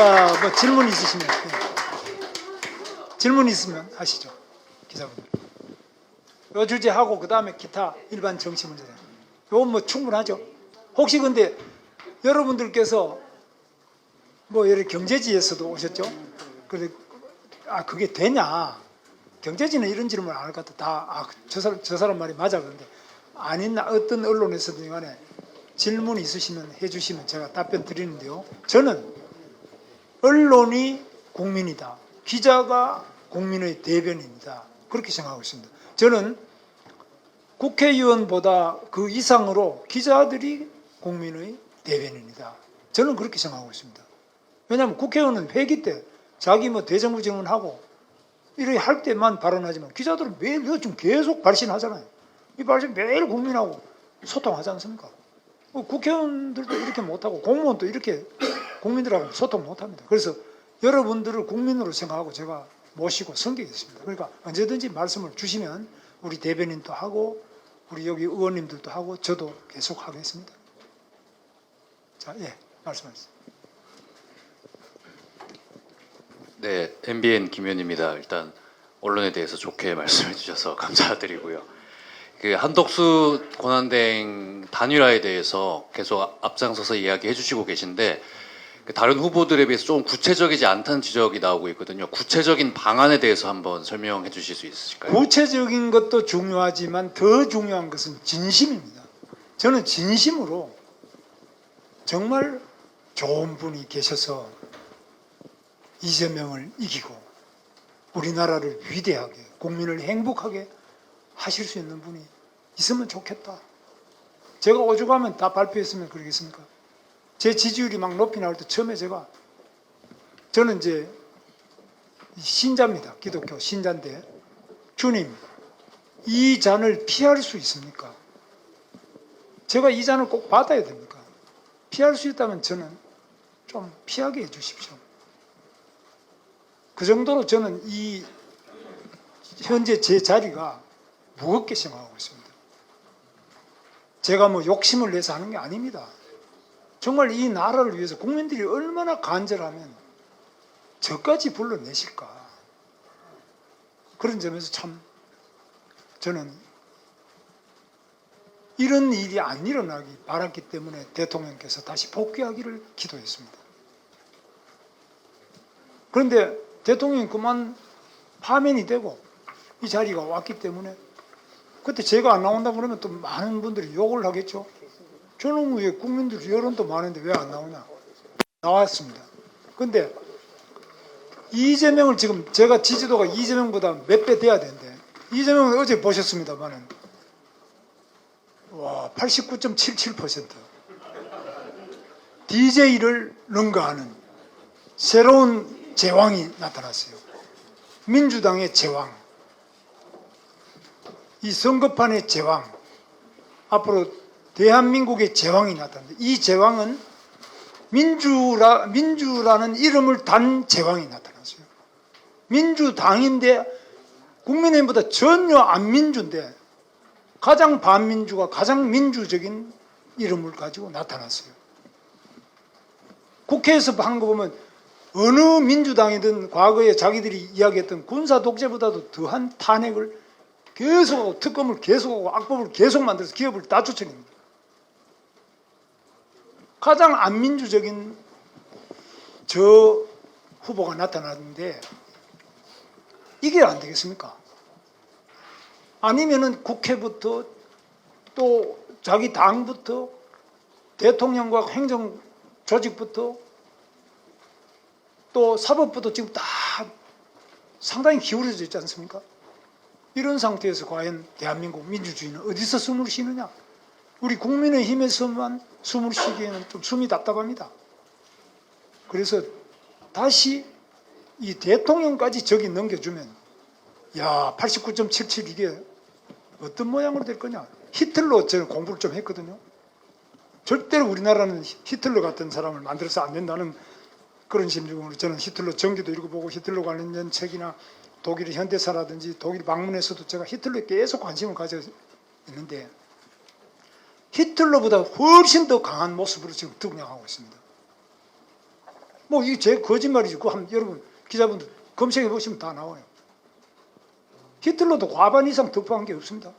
자, 뭐 질문 있으시면 질문 있으면 하시죠, 기자분들. 요 주제 하고 그 다음에 기타 일반 정치 문제. 요건 뭐 충분하죠. 혹시 근데 여러분들께서 뭐 예를 경제지에서도 오셨죠? 그래, 그게 되냐? 경제지는 이런 질문을 안 할 것 같아. 저 사람 말이 맞아. 그런데 아닌 어떤 언론에서든 간에 질문 있으시면 해주시면 제가 답변 드리는데요. 저는 언론이 국민이다. 기자가 국민의 대변인이다. 그렇게 생각하고 있습니다. 저는 국회의원보다 그 이상으로 기자들이 국민의 대변인이다. 저는 그렇게 생각하고 있습니다. 왜냐하면 국회의원은 회기 때 자기 뭐 대정부 질문하고 이렇게 할 때만 발언하지만 기자들은 매일 요즘 계속 발신하잖아요. 이 발신 매일 국민하고 소통하지 않습니까? 국회의원들도 이렇게 못하고 공무원도 이렇게 국민들하고 소통 못합니다. 그래서 여러분들을 국민으로 생각하고 제가 모시고 섬기겠습니다. 그러니까 언제든지 말씀을 주시면 우리 대변인도 하고 우리 여기 의원님들도 하고 저도 계속 하겠습니다. 자, 예, 말씀하세요. 네, MBN 김현입니다. 일단 언론에 대해서 좋게 말씀해 주셔서 감사드리고요. 그 한덕수 권한대행 단일화에 대해서 계속 앞장서서 이야기해 주시고 계신데 다른 후보들에 비해서 좀 구체적이지 않다는 지적이 나오고 있거든요. 구체적인 방안에 대해서 한번 설명해 주실 수 있으실까요? 구체적인 것도 중요하지만 더 중요한 것은 진심입니다. 저는 진심으로 정말 좋은 분이 계셔서 이재명을 이기고 우리나라를 위대하게 국민을 행복하게 하실 수 있는 분이 있으면 좋겠다. 제가 오죽하면 다 발표했으면 그러겠습니까? 제 지지율이 막 높이 나올 때 처음에 저는 이제 신자입니다. 기독교 신자인데 주님 이 잔을 피할 수 있습니까? 제가 이 잔을 꼭 받아야 됩니까? 피할 수 있다면 저는 좀 피하게 해 주십시오. 그 정도로 저는 이 현재 제 자리가 무겁게 생각하고 있습니다. 제가 뭐 욕심을 내서 하는 게 아닙니다. 정말 이 나라를 위해서 국민들이 얼마나 간절하면 저까지 불러내실까. 그런 점에서 참 저는 이런 일이 안 일어나기 바랐기 때문에 대통령께서 다시 복귀하기를 기도했습니다. 그런데 대통령이 그만 파면이 되고 이 자리가 왔기 때문에 그때 제가 안 나온다 그러면 또 많은 분들이 욕을 하겠죠. 저는 왜 국민들 여론도 많은데 왜 안 나오냐. 나왔습니다. 그런데 이재명을 지금 제가 지지도가 이재명보다 몇 배 돼야 되는데 이재명은 어제 보셨습니다만은 와 89.77% DJ를 능가하는 새로운 제왕이 나타났어요. 민주당의 제왕, 이 선거판의 제왕, 앞으로 대한민국의 제왕이 나타납니다. 이 제왕은 민주라는 이름을 단 제왕이 나타났어요. 민주당인데 국민의힘보다 전혀 안 민주인데 가장 반민주가 가장 민주적인 이름을 가지고 나타났어요. 국회에서 한 거 보면 어느 민주당이든 과거에 자기들이 이야기했던 군사 독재보다도 더한 탄핵을 계속하고 특검을 계속하고 악법을 계속 만들어서 기업을 다 쫓아냅니다. 가장 안 민주적인 저 후보가 나타났는데 이게 안 되겠습니까? 아니면은 국회부터 또 자기 당부터 대통령과 행정 조직부터 또 사법부도 지금 다 상당히 기울어져 있지 않습니까? 이런 상태에서 과연 대한민국 민주주의는 어디서 숨을 쉬느냐? 우리 국민의힘에서만 숨을 쉬기에는 좀 숨이 답답합니다. 그래서 다시 이 대통령까지 저기 넘겨주면 야 89.77 이게 어떤 모양으로 될 거냐? 히틀러 저는 공부를 좀 했거든요. 절대로 우리나라는 히틀러 같은 사람을 만들어서 안 된다는 그런 심정으로 저는 히틀러 전기도 읽어보고 히틀러 관련된 책이나 독일의 현대사라든지 독일 방문에서도 제가 히틀러에 계속 관심을 가져 있는데 히틀러보다 훨씬 더 강한 모습으로 지금 등장하고 있습니다. 뭐 이게 제 거짓말이지. 여러분 기자분들 검색해 보시면 다 나와요. 히틀러도 과반 이상 득표한 게 없습니다.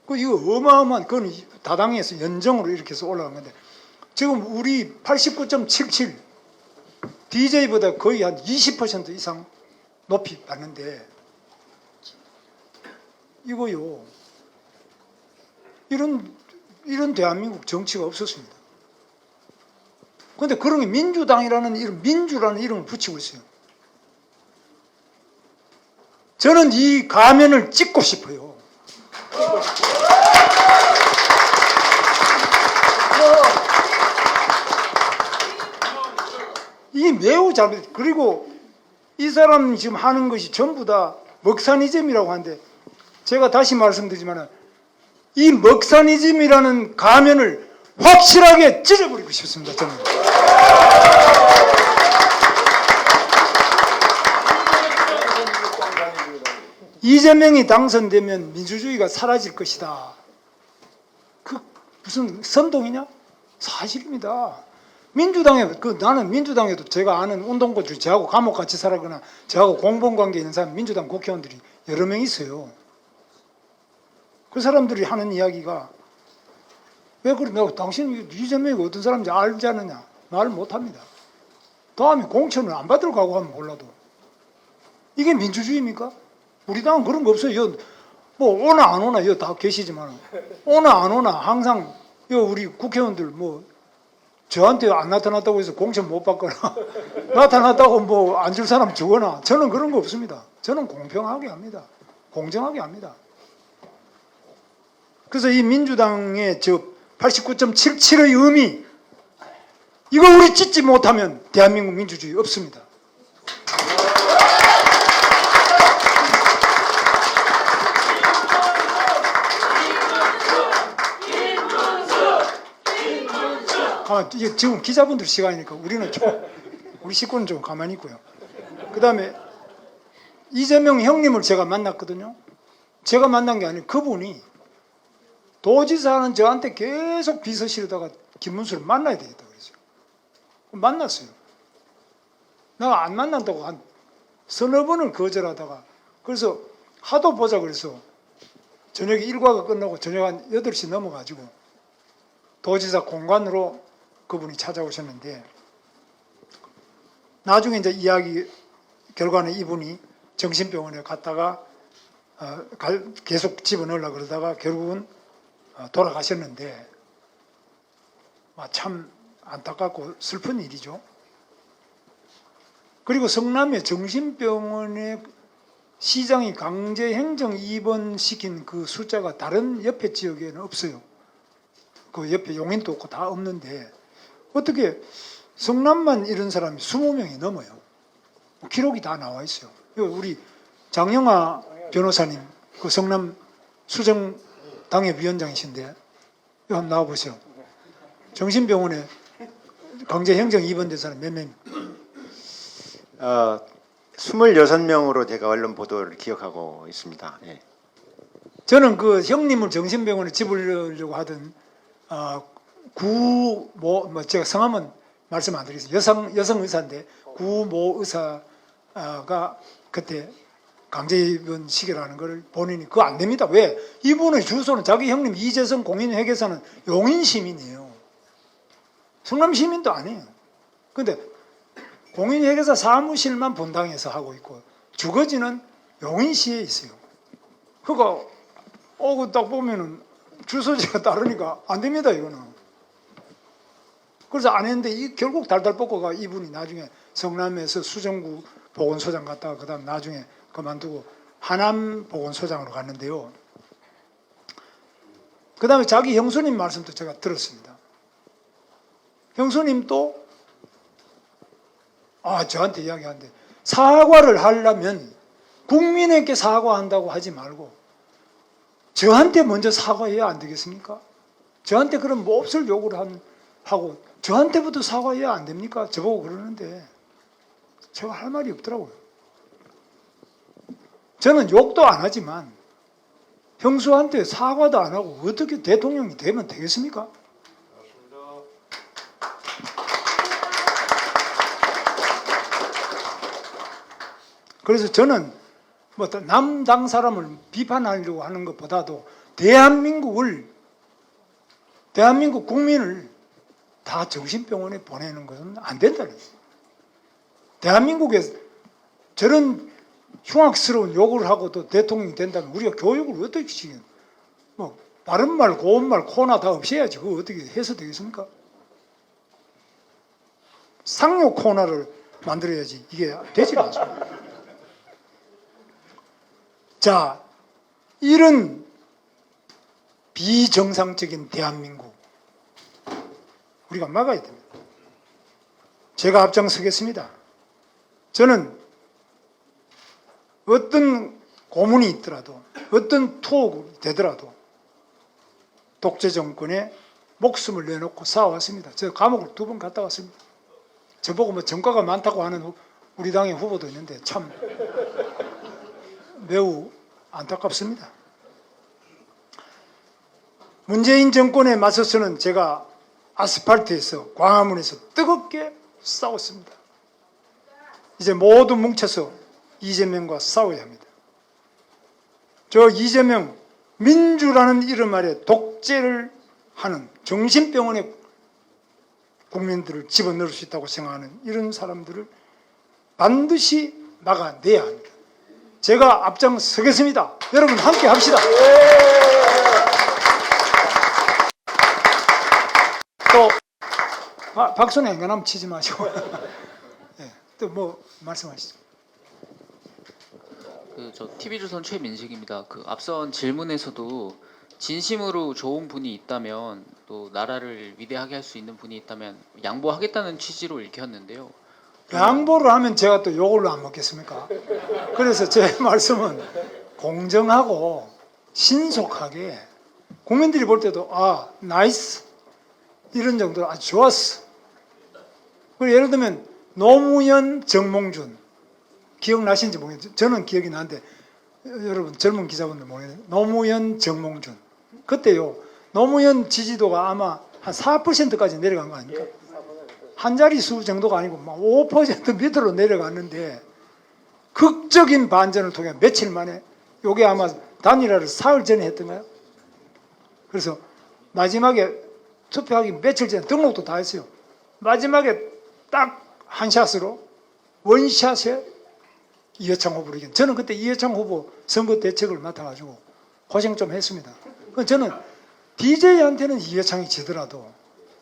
이거 어마어마한, 그건 다당에서 연정으로 이렇게 해서 올라간 건데, 지금 우리 89.77, DJ보다 거의 한 20% 이상 높이 받는데, 이거요, 이런 대한민국 정치가 없었습니다. 그런데 그런 게 민주당이라는 이름, 민주라는 이름을 붙이고 있어요. 저는 이 가면을 찍고 싶어요. 이 매우 잘못. 그리고 이 사람이 지금 하는 것이 전부 다 먹사니즘이라고 하는데, 제가 다시 말씀드리지만 이 먹사니즘이라는 가면을 확실하게 찢어버리고 싶습니다. 저는. 이재명이 당선되면 민주주의가 사라질 것이다. 그 무슨 선동이냐? 사실입니다. 민주당에, 나는 민주당에도 제가 아는 운동권들, 저하고 감옥 같이 살았거나 저하고 공범관계 있는 사람, 민주당 국회의원들이 여러 명 있어요. 그 사람들이 하는 이야기가, 왜 그래? 내가 당신 이재명이 어떤 사람인지 알지 않느냐? 말 못합니다. 다음에 공천을 안 받으러 가고 하면 몰라도. 이게 민주주의입니까? 우리 당은 그런 거 없어요. 뭐 오나 안 오나 여기 다 계시지만, 오나 안 오나 항상 우리 국회의원들 뭐 저한테 안 나타났다고 해서 공천 못 받거나 나타났다고 뭐 안 줄 사람 주거나, 저는 그런 거 없습니다. 저는 공평하게 합니다. 공정하게 합니다. 그래서 이 민주당의 저 89.77의 의미, 이거 우리 찢지 못하면 대한민국 민주주의 없습니다. 이게 지금 기자분들 시간이니까 우리 식구는 좀 가만히 있고요. 그 다음에 이재명 형님을 제가 만났거든요. 제가 만난 게 아니고 그분이 도지사는 저한테 계속 비서실에다가 김문수를 만나야 되겠다 그랬어요. 만났어요. 내가 안 만난다고 한 서너 번을 거절하다가, 그래서 하도 보자 그래서 저녁에 일과가 끝나고 저녁 한 8시 넘어가지고 도지사 공관으로 그분이 찾아오셨는데, 나중에 이제 이야기 결과는 이분이 정신병원에 갔다가 계속 집어넣으려고 그러다가 결국은 돌아가셨는데, 참 안타깝고 슬픈 일이죠. 그리고 성남의 정신병원에 시장이 강제 행정 입원시킨 그 숫자가 다른 옆에 지역에는 없어요. 그 옆에 용인도 없고 다 없는데, 어떻게 성남만 이런 사람이 20명이 넘어요. 기록이 다 나와 있어요. 우리 장영아 변호사님, 그 성남 수정당협위원장이신데, 여기 한번 나와보세요. 정신병원에 강제 행정 입원된 사람 몇 명? 26명으로 제가 언론 보도를 기억하고 있습니다. 예. 저는 그 형님을 정신병원에 집으려고 하던 제가 성함은 말씀 안 드리겠습니다. 여성 의사인데 구모 의사가 그때 강제 입원 시키라는 걸 본인이 그거 안 됩니다. 왜? 이분의 주소는 자기 형님 이재성 공인회계사는 용인 시민이에요. 성남 시민도 아니에요. 근데 공인회계사 사무실만 분당에서 하고 있고 주거지는 용인시에 있어요. 그러니까 딱 보면은 주소지가 다르니까 안 됩니다, 이거는. 그래서 안 했는데 결국 달달 볶아가 이분이 나중에 성남에서 수정구 보건소장 갔다가 그다음 나중에 그만두고 하남 보건소장으로 갔는데요. 그다음에 자기 형수님 말씀도 제가 들었습니다. 형수님도 저한테 이야기하는데, 사과를 하려면 국민에게 사과한다고 하지 말고 저한테 먼저 사과해야 안 되겠습니까? 저한테 그런 몹쓸 욕을 하고 저한테부터 사과해야 안 됩니까? 저보고 그러는데 제가 할 말이 없더라고요. 저는 욕도 안 하지만 형수한테 사과도 안 하고 어떻게 대통령이 되면 되겠습니까? 그래서 저는 뭐 남당 사람을 비판하려고 하는 것보다도 대한민국 국민을 다 정신병원에 보내는 것은 안 된다는 거예요. 대한민국에 저런 흉악스러운 욕을 하고도 대통령이 된다면 우리가 교육을 어떻게 시키냐. 뭐 바른 말, 고운 말, 코나 다 없애야지. 그거 어떻게 해서 되겠습니까? 상용 코나를 만들어야지 이게 되지 않습니다. 자, 이런 비정상적인 대한민국 우리가 막아야 됩니다. 제가 앞장서겠습니다. 저는 어떤 고문이 있더라도 어떤 투옥이 되더라도 독재 정권에 목숨을 내놓고 싸워왔습니다. 저 감옥을 2번 갔다 왔습니다. 저보고 뭐 전과가 많다고 하는 우리 당의 후보도 있는데 참 매우 안타깝습니다. 문재인 정권에 맞서서는 제가 아스팔트에서 광화문에서 뜨겁게 싸웠습니다. 이제 모두 뭉쳐서 이재명과 싸워야 합니다. 저 이재명 민주라는 이름 아래 독재를 하는 정신병원에 국민들을 집어넣을 수 있다고 생각하는 이런 사람들을 반드시 막아내야 합니다. 제가 앞장서겠습니다. 여러분 함께 합시다. 또 박수는 앵간하면 치지 마시고 네, 또 뭐 말씀하시죠. 저 TV조선 최민식입니다. 앞선 질문에서도 진심으로 좋은 분이 있다면 또 나라를 위대하게 할 수 있는 분이 있다면 양보하겠다는 취지로 읽혔는데요. 양보를 하면 제가 또 요걸로 안 먹겠습니까? 그래서 제 말씀은 공정하고 신속하게 국민들이 볼 때도 아 나이스 이런 정도로 아주 좋았어. 그리고 예를 들면 노무현 정몽준 기억나시는지 모르겠어요. 저는 기억이 나는데 여러분 젊은 기자분들 모르겠어요. 노무현 정몽준 그때요 노무현 지지도가 아마 한 4%까지 내려간 거 아닙니까? 한 자릿수 정도가 아니고 막 5% 밑으로 내려갔는데 극적인 반전을 통해 며칠 만에 요게 아마 단일화를 사흘 전에 했던가요? 그래서 마지막에 투표하기 며칠 전에 등록도 다 했어요. 마지막에 딱 한 샷으로 원샷에 이해창 후보를 이긴. 저는 그때 이해창 후보 선거 대책을 맡아가지고 고생 좀 했습니다. 저는 DJ한테는 이해창이 지더라도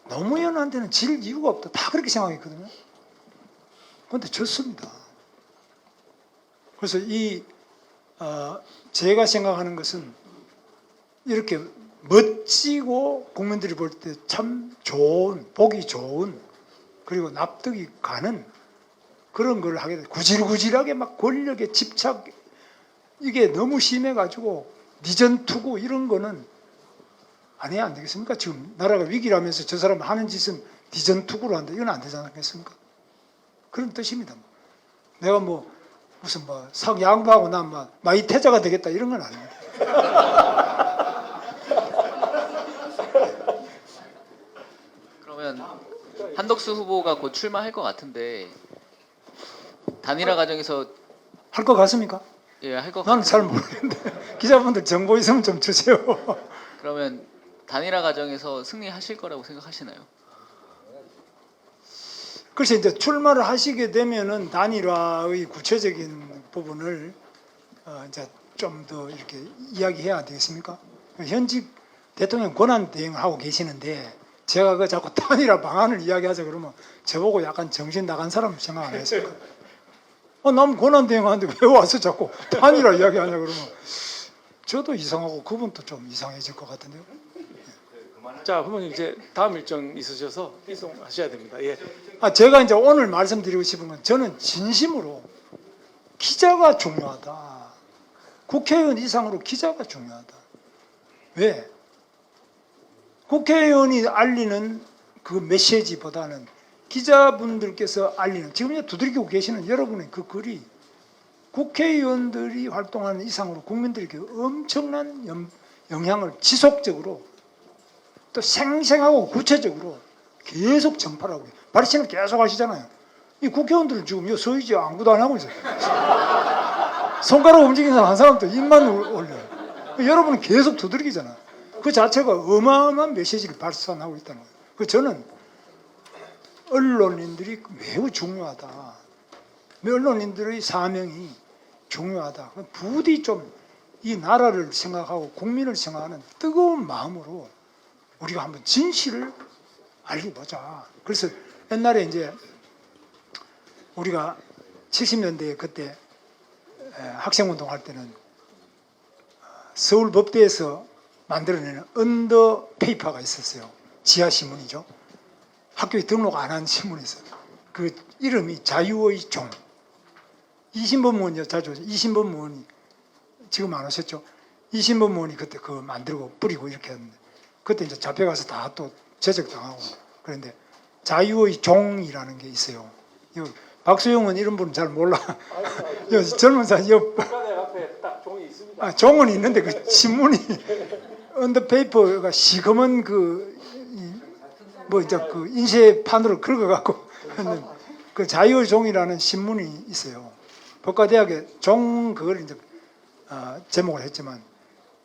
노무현한테는 질 이유가 없다. 다 그렇게 생각했거든요. 그런데 졌습니다. 그래서 제가 생각하는 것은 이렇게 멋지고 국민들이 볼 때 참 좋은, 보기 좋은, 그리고 납득이 가는 그런 걸 하게 돼. 구질구질하게 막 권력에 집착, 이게 너무 심해가지고 니전 투구 이런 거는 안 해야 안 되겠습니까? 지금 나라가 위기라면서 저 사람 하는 짓은 니전 투구로 한다. 이건 안 되지 않겠습니까? 그런 뜻입니다. 내가 뭐 무슨 뭐 sak 양보하고 난 막 마이태자가 되겠다 이런 건 아닙니다. 그러면 한덕수 후보가 곧 출마할 것 같은데 단일화 과정에서 할 것 같습니까? 예, 할 것 나는 잘 같아요. 모르겠는데 기자분들 정보 있으면 좀 주세요. 그러면 단일화 과정에서 승리하실 거라고 생각하시나요? 글쎄 이제 출마를 하시게 되면은 단일화의 구체적인 부분을 이제 좀 더 이렇게 이야기해야 되겠습니까? 현직 대통령 권한 대행을 하고 계시는데 제가 그 자꾸 단일화 방안을 이야기하자 그러면 저보고 약간 정신 나간 사람 생각 안 했을까? 남 권한 대행하는데 왜 와서 자꾸 단일화 이야기하냐 그러면 저도 이상하고 그분도 좀 이상해질 것 같은데요. 자, 후보님 이제 다음 일정 있으셔서 이송하셔야 됩니다. 예. 제가 이제 오늘 말씀드리고 싶은 건 저는 진심으로 기자가 중요하다. 국회의원 이상으로 기자가 중요하다. 왜? 국회의원이 알리는 그 메시지보다는 기자분들께서 알리는 지금 두드리고 계시는 여러분의 그 글이 국회의원들이 활동하는 이상으로 국민들에게 엄청난 영향을 지속적으로 또 생생하고 구체적으로 계속 전파하고 발신을 계속 하시잖아요. 이 국회의원들은 지금 서희지 아무것도 안 하고 있어요. 손가락 움직이는 한 사람도 입만 올려요. 여러분은 계속 두들기잖아. 그 자체가 어마어마한 메시지를 발산하고 있다는 거예요. 그 저는 언론인들이 매우 중요하다. 언론인들의 사명이 중요하다. 부디 좀 이 나라를 생각하고 국민을 생각하는 뜨거운 마음으로 우리가 한번 진실을 알고 보자. 그래서 옛날에 이제 우리가 70년대에 그때 학생운동 할 때는 서울법대에서 만들어내는 언더페이퍼가 있었어요. 지하신문이죠. 학교에 등록 안 한 신문에서 그 이름이 자유의 종. 이신범 의원이 자주 이신범 의원이 지금 안 오셨죠? 이신범 의원이 그때 그거 만들고 뿌리고 이렇게 했는데 그때 이제 잡혀가서 다 또 제적당하고 그런데 자유의 종이라는 게 있어요. 박수영은 이런 분은 잘 몰라. 젊은 사람 국가대 앞에 딱 종이 있습니다. 종은 있는데 그 신문이 언더페이퍼가 시커먼 뭐 이제 그 인쇄판으로 긁어갖고 그 자유의 종이라는 신문이 있어요. 법과대학에 종 그걸 이제 제목을 했지만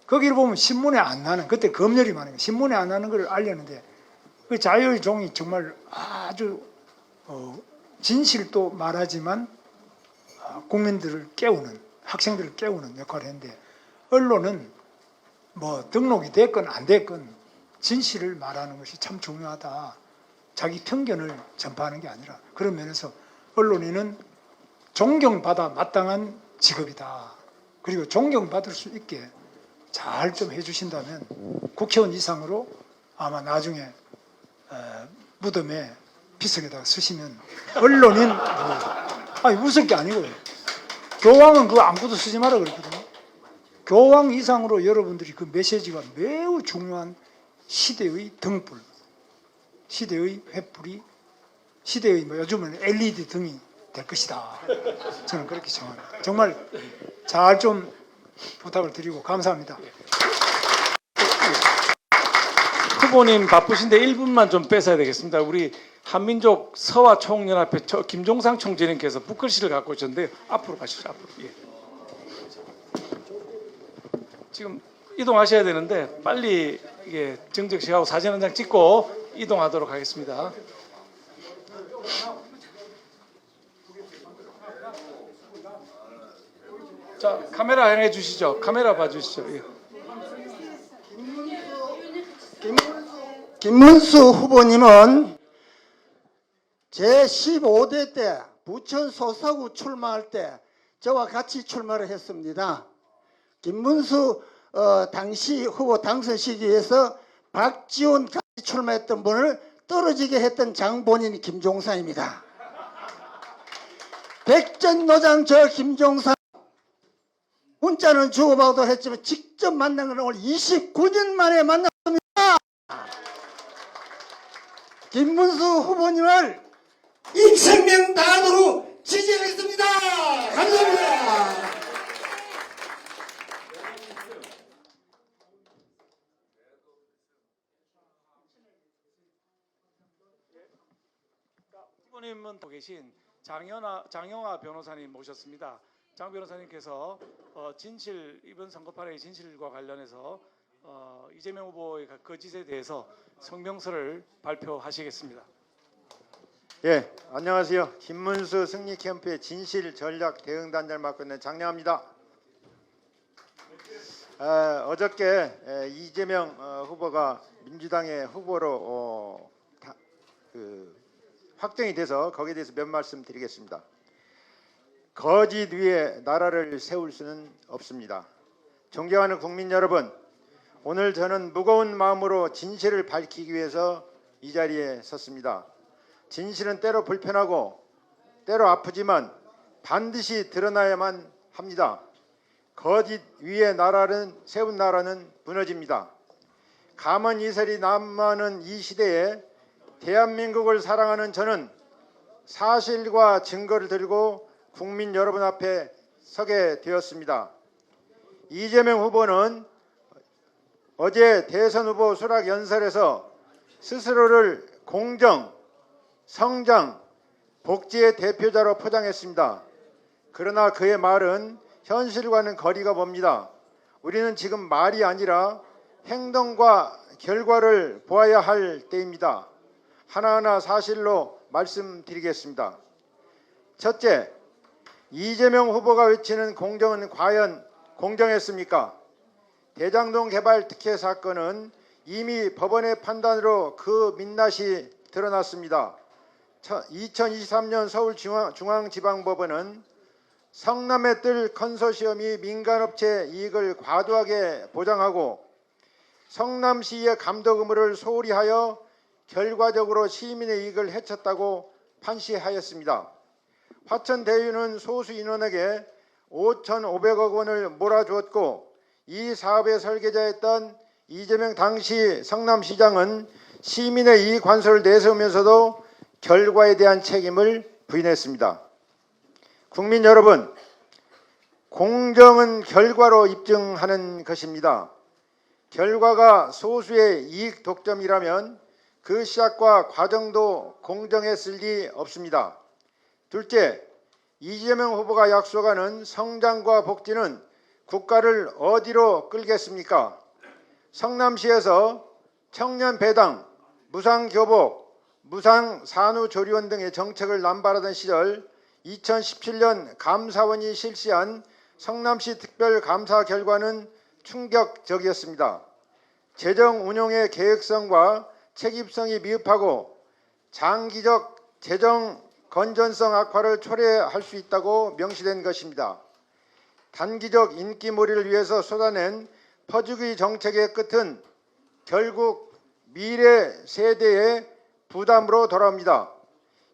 거기를 보면 신문에 안 나는 그때 검열이 많으니까 신문에 안 나는 걸 알렸는데 그 자유의 종이 정말 아주 진실도 말하지만 국민들을 깨우는 학생들을 깨우는 역할을 했는데 언론은 뭐 등록이 됐건 안 됐건 진실을 말하는 것이 참 중요하다. 자기 편견을 전파하는 게 아니라 그런 면에서 언론인은 존경받아 마땅한 직업이다. 그리고 존경받을 수 있게 잘 좀 해주신다면 국회의원 이상으로 아마 나중에 무덤에 비석에다가 쓰시면 언론인 아니 웃을 게 아니고요. 교황은 그거 아무것도 쓰지 마라 그랬거든요. 교황 이상으로 여러분들이 그 메시지가 매우 중요한 시대의 등불, 시대의 횃불이, 시대의 뭐 요즘은 LED 등이 될 것이다. 저는 그렇게 생각합니다. 정말 잘 좀 부탁을 드리고 감사합니다. 후보님 바쁘신데 1분만 좀 뺏어야 되겠습니다. 우리 한민족 서화총연합회 김종상 총재님께서 북글씨를 갖고 오셨는데요. 앞으로 가시죠. 앞으로. 예. 지금 이동하셔야 되는데 빨리 이게 정적식하고 사진 한 장 찍고 이동하도록 하겠습니다. 자, 카메라 향해 주시죠. 카메라 봐주시죠. 예. 김문수 후보님은 제15대 때 부천 소사구 출마할 때 저와 같이 출마를 했습니다. 김문수 당시 후보 당선 시기에서 박지원 같이 출마했던 분을 떨어지게 했던 장본인 김종산입니다. 백전노장 저 김종산 문자는 주고받기도 했지만 직접 만난 건 오늘 29년 만에 만났습니다. 김문수 후보님을 익생명 다하도록 지지하겠습니다. 감사합니다. 후보님은 또 계신 장영아 변호사님 모셨습니다. 장 변호사님께서 이번 선거판의 진실과 관련해서 이재명 후보의 거짓에 대해서 성명서를 발표하시겠습니다. 예, 안녕하세요. 김문수 승리 캠프의 진실 전략 대응단장을 맡고 있는 장량합니다. 어저께 이재명 후보가 민주당의 후보로 확정이 돼서 거기에 대해서 몇 말씀 드리겠습니다. 거짓 위에 나라를 세울 수는 없습니다. 존경하는 국민 여러분, 오늘 저는 무거운 마음으로 진실을 밝히기 위해서 이 자리에 섰습니다. 진실은 때로 불편하고 때로 아프지만 반드시 드러나야만 합니다. 거짓 위에 세운 나라는 무너집니다. 가만 이설이 남하는 이 시대에 대한민국을 사랑하는 저는 사실과 증거를 들고 국민 여러분 앞에 서게 되었습니다. 이재명 후보는 어제 대선 후보 수락 연설에서 스스로를 공정, 성장, 복지의 대표자로 포장했습니다. 그러나 그의 말은 현실과는 거리가 멉니다. 우리는 지금 말이 아니라 행동과 결과를 보아야 할 때입니다. 하나하나 사실로 말씀드리겠습니다. 첫째, 이재명 후보가 외치는 공정은 과연 공정했습니까? 대장동 개발 특혜 사건은 이미 법원의 판단으로 그 민낯이 드러났습니다. 2023년 서울중앙지방법원은 성남의 뜰 컨소시엄이 민간업체 이익을 과도하게 보장하고 성남시의 감독 의무를 소홀히 하여 결과적으로 시민의 이익을 해쳤다고 판시하였습니다. 화천대유는 소수 인원에게 5,500억 원을 몰아주었고 이 사업의 설계자였던 이재명 당시 성남시장은 시민의 이익 관소를 내세우면서도 결과에 대한 책임을 부인했습니다. 국민 여러분, 공정은 결과로 입증하는 것입니다. 결과가 소수의 이익 독점이라면 그 시작과 과정도 공정했을 리 없습니다. 둘째, 이재명 후보가 약속하는 성장과 복지는 국가를 어디로 끌겠습니까? 성남시에서 청년 배당, 무상교복, 무상산후조리원 등의 정책을 남발하던 시절 2017년 감사원이 실시한 성남시 특별감사 결과는 충격적이었습니다. 재정 운용의 계획성과 책임성이 미흡하고 장기적 재정 건전성 악화를 초래할 수 있다고 명시된 것입니다. 단기적 인기몰이를 위해서 쏟아낸 퍼주기 정책의 끝은 결국 미래 세대의 부담으로 돌아옵니다.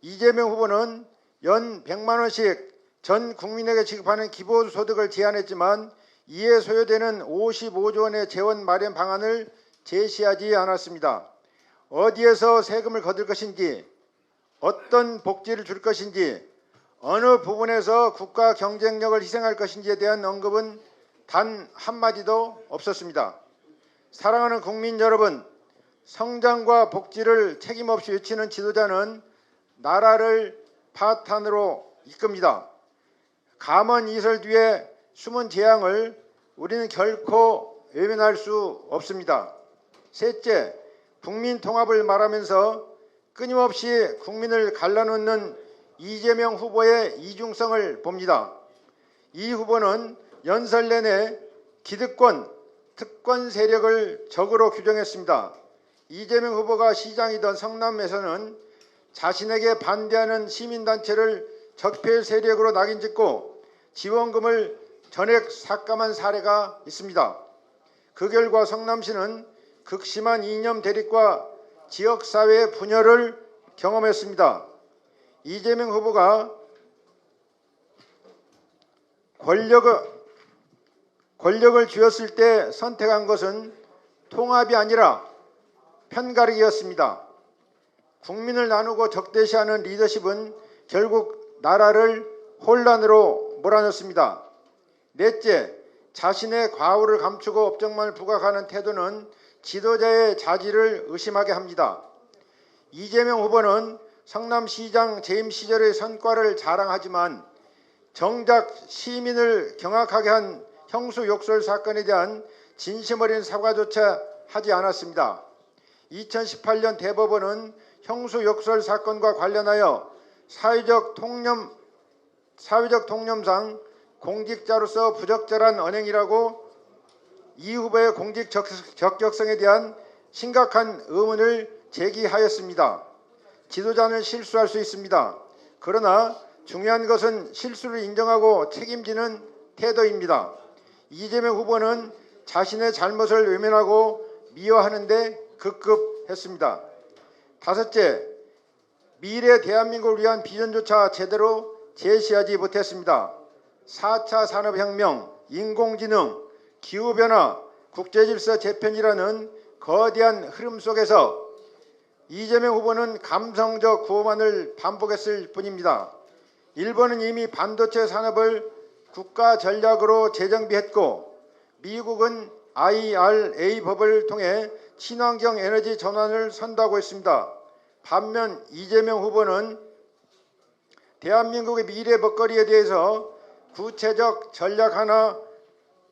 이재명 후보는 연 100만 원씩 전 국민에게 지급하는 기본소득을 제안했지만 이에 소요되는 55조 원의 재원 마련 방안을 제시하지 않았습니다. 어디에서 세금을 거둘 것인지, 어떤 복지를 줄 것인지, 어느 부분에서 국가 경쟁력을 희생할 것인지에 대한 언급은 단 한마디도 없었습니다. 사랑하는 국민 여러분, 성장과 복지를 책임없이 외치는 지도자는 나라를 파탄으로 이끕니다. 감언 이설 뒤에 숨은 재앙을 우리는 결코 외면할 수 없습니다. 셋째, 국민 통합을 말하면서 끊임없이 국민을 갈라놓는 이재명 후보의 이중성을 봅니다. 이 후보는 연설 내내 기득권, 특권 세력을 적으로 규정했습니다. 이재명 후보가 시장이던 성남에서는 자신에게 반대하는 시민단체를 적폐 세력으로 낙인짓고 지원금을 전액 삭감한 사례가 있습니다. 그 결과 성남시는 극심한 이념 대립과 지역사회의 분열을 경험했습니다. 이재명 후보가 권력을 쥐었을 때 선택한 것은 통합이 아니라 편가르기였습니다. 국민을 나누고 적대시하는 리더십은 결국 나라를 혼란으로 몰아넣습니다. 넷째, 자신의 과오를 감추고 업적만을 부각하는 태도는 지도자의 자질을 의심하게 합니다. 이재명 후보는 성남시장 재임 시절의 성과를 자랑하지만 정작 시민을 경악하게 한 형수 욕설 사건에 대한 진심 어린 사과조차 하지 않았습니다. 2018년 대법원은 형수 욕설 사건과 관련하여 사회적 통념상 공직자로서 부적절한 언행이라고 이 후보의 공직 적격성에 대한 심각한 의문을 제기하였습니다. 지도자는 실수할 수 있습니다. 그러나 중요한 것은 실수를 인정하고 책임지는 태도입니다. 이재명 후보는 자신의 잘못을 외면하고 미워하는 데 급급했습니다. 다섯째, 미래 대한민국을 위한 비전조차 제대로 제시하지 못했습니다. 4차 산업혁명, 인공지능, 기후변화, 국제질서 재편이라는 거대한 흐름 속에서 이재명 후보는 감성적 구호만을 반복했을 뿐입니다. 일본은 이미 반도체 산업을 국가 전략으로 재정비했고 미국은 IRA 법을 통해 친환경 에너지 전환을 선도하고 있습니다. 반면 이재명 후보는 대한민국의 미래 먹거리에 대해서 구체적 전략 하나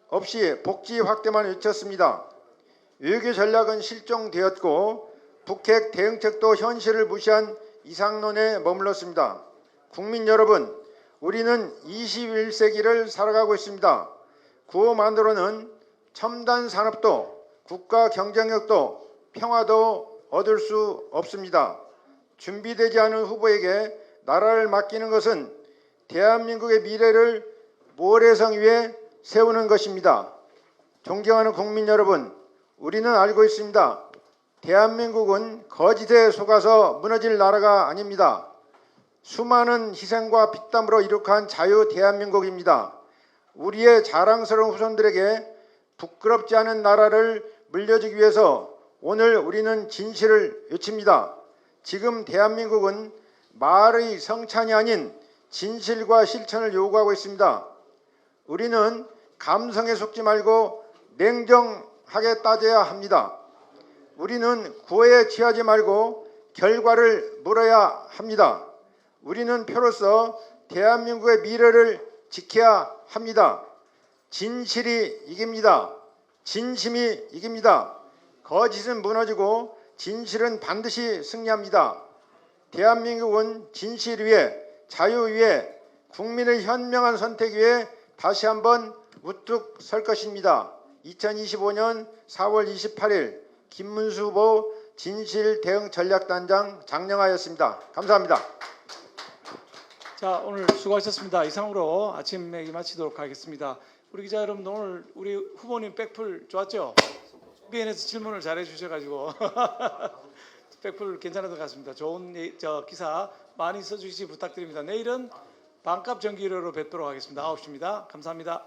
없이 복지 확대만 외쳤습니다. 외교 전략은 실종되었고 북핵 대응책도 현실을 무시한 이상론에 머물렀습니다. 국민 여러분, 우리는 21세기를 살아가고 있습니다. 구호만으로는 첨단 산업도 국가 경쟁력도 평화도 얻을 수 없습니다. 준비되지 않은 후보에게 나라를 맡기는 것은 대한민국의 미래를 모래성 위에 세우는 것입니다. 존경하는 국민 여러분, 우리는 알고 있습니다. 대한민국은 거짓에 속아서 무너질 나라가 아닙니다. 수많은 희생과 피땀으로 이룩한 자유 대한민국입니다. 우리의 자랑스러운 후손들에게 부끄럽지 않은 나라를 물려주기 위해서 오늘 우리는 진실을 외칩니다. 지금 대한민국은 말의 성찬이 아닌 진실과 실천을 요구하고 있습니다. 우리는 감성에 속지 말고 냉정하게 따져야 합니다. 우리는 구애에 취하지 말고 결과를 물어야 합니다. 우리는 표로서 대한민국의 미래를 지켜야 합니다. 진실이 이깁니다. 진심이 이깁니다. 거짓은 무너지고 진실은 반드시 승리합니다. 대한민국은 진실 위에, 자유 위에, 국민의 현명한 선택 위에 다시 한번 우뚝 설 것입니다. 2025년 4월 28일 김문수 후보 진실대응전략단장 장영하였습니다. 감사합니다. 자, 오늘 수고하셨습니다. 이상으로 아침 얘기 마치도록 하겠습니다. 우리 기자 여러분, 오늘 우리 후보님 백풀 좋았죠? BN에서 질문을 잘해 주셔가지고 백풀 괜찮았던 것 같습니다. 좋은 기사 많이 써주시기 부탁드립니다. 내일은 반값 전기료로 뵙도록 하겠습니다. 9시입니다. 감사합니다.